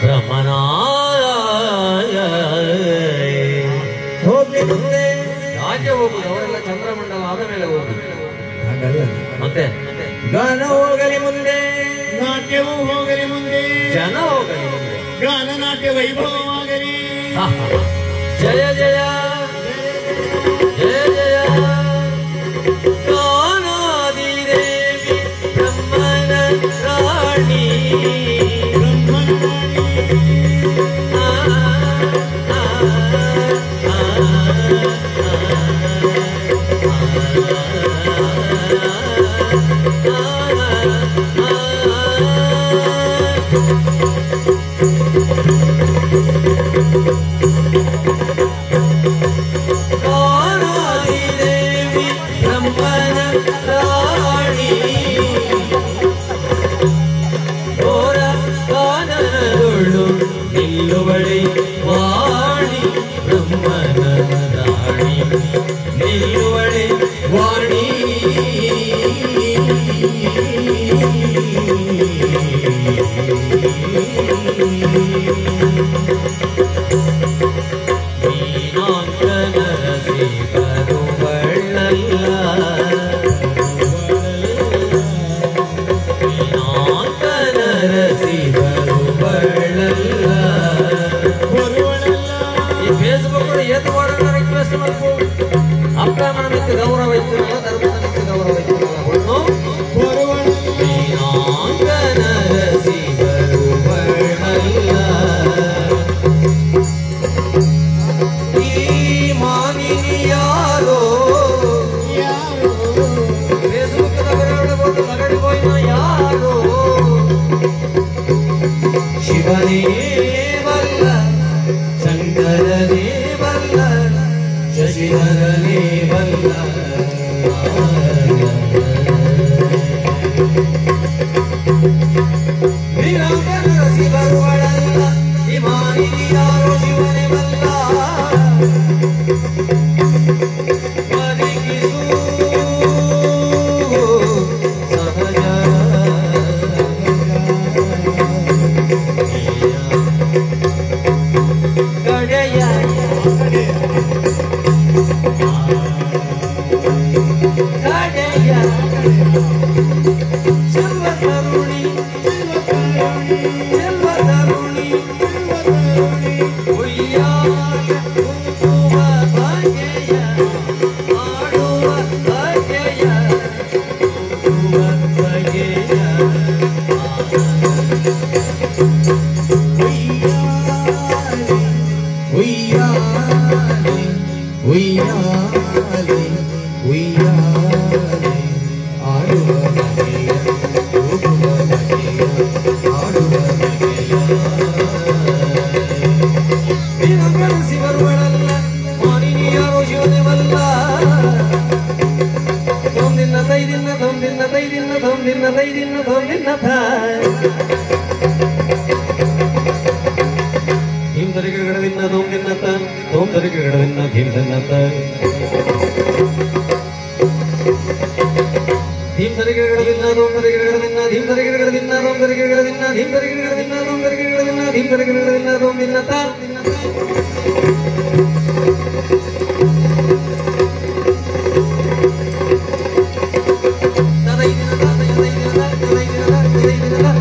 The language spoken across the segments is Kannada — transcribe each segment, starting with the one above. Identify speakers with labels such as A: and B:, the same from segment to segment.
A: ಬ್ರಹ್ಮನಾಯ
B: ಹೋಗ್ಲಿ ಮುಂದೆ
A: ರಾಜ್ಯ ಹೋಗುದು ಅವರೆಲ್ಲ ಚಂದ್ರಮಂಡಲ ಆದ ಮೇಲೆ ಹೋಗುದು
B: ಹಾಗಲ್ಲ
A: ಮತ್ತೆ
B: ಗಾನ ಹೋಗಲಿ ಮುಂದೆ
C: ನಾಟ್ಯವೂ ಹೋಗಲಿ ಮುಂದೆ
A: ಜನ ಹೋಗಲಿ ಮುಂದೆ
C: ಗಾನ ನಾಟ್ಯ ವೈಭವವಾಗಲಿ
A: ಜಯ ಜಯ ಜಯ ಜಯ ಗಾನಾದಿ ದೇವಿ ಬ್ರಹ್ಮನ ರಾಣಿ ನಿಲ್ಲುವಳೆ ವಾಣಿ ಬ್ರಹ್ಮನ ರಾಣಿ ನಿಲ್ಲುವಳೆ ವಾಣಿ ನೀನಾಂಕನರಸಿ ಬರುವಳಲ್ಲ ನೀನಾಂಕನರಸಿ ಬರುವಳಲ್ಲ ಈ ಫೇಸ್ಬುಕ್ ಏತು ಮಾಡೋಣ ರಿಕ್ವೆಸ್ಟ್ ಮಾಡ್ಬೋದು ಅಪ್ಪ ಮನಕ್ಕೆ ಗೌರವ ಇತ್ತು ಧರ್ಮಕ್ಕೆ ಗೌರವ ಇತ್ತು ನೀನಾಂಕನರಸಿ ಬರುವಳಲ್ಲ ಈ ಮಾನಿನಿ ಯಾರೋ ಫೇಸ್ಬುಕ್ ಬರೋದು ಲಗಡಿ ಹೋಯ್ನ ಯಾರೋ ಶಿವನೇ ಬಲ್ಲ ಶಂಕರನೇ ಬಲ್ಲ ಶಶಿಧರನೇ ಬಲ್ಲ ವೀರಾಂಗನರಸಿ ಬರುವಳಲ್ಲ ಈ ಮಾನಿನಿ ಯಾರೋ ಶಿವನೇ ಬಲ್ಲ ಬದುಕಿಸು ಸಹಜ ಕಡೆಯ ಕಡೆಯ ಚೆಲ್ವತರುಣಿ ಚೆಲ್ವತರುಣಿ ಉಯ್ಯಾಲ ಕುಂಕುಮ ಬಗೆಯ ಆಡುವ ಬಗೆಯ ಕುಂಕುಮ ಬಗೆಯ
B: ಉಯ್ಯಾಲೆ ಉಯ್ಯಾಲೆ ಉಯ್ಯಾಲೆ ಆಡುವ ಬಗೆಯ ಹೋಗುವ ಬಗೆಯ ಆಡುವ ಬಗೆಯ
A: ವೀರಾಂಗನರಸಿ ಬರುವಳಲ್ಲ ಮಾನಿನಿ ಯಾರೋ ಶಿವನೇ ಬಲ್ಲ ತೊಂದಿನ್ನ ತೈದಿನ್ನ ತೊಂದಿನ್ನ ತೈದಿನ್ನ ತೊಂದಿನ್ನ ತೈದಿನ್ನ ತೊಂದಿನ್ನ ಧೀಮ್ ತರಿಗೆ ಗಡದಿನ್ನ ತೊಂದಿನ್ನ ತೋಮ್ ತರಿಗೆ ಗಡದಿನ್ನ ಧೀಮ್ ತನ್ನ ಧೀಮ್ ತರಿಗೆ ಗಡದಿನ್ನ ತೋಮ್ ತರಿಗೆ ಗಡದಿನ್ನ ಧೀಮ್ ತರಿಗೆ ಗಡದಿನ್ನ ತೋಮ್ ತರಿಗೆ ಗಡದಿನ್ನ ಧೀಮ್ ತರಿಗೆ ಗಡದಿನ್ನ ತೋಮ್ ತರಿಗೆ ಗಡದಿನ್ನ ಧೀಮ್ ತರಿಗೆ ಗಡದಿನ್ನ ತೊಂದಿನ್ನ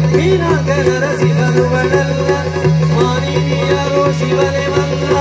A: ವೀರಾಂಗನರಸಿ ಬರುವಳಲ್ಲ ಮಾನಿನಿ ಯಾರೋ ಶಿವನೇ ಬಲ್ಲ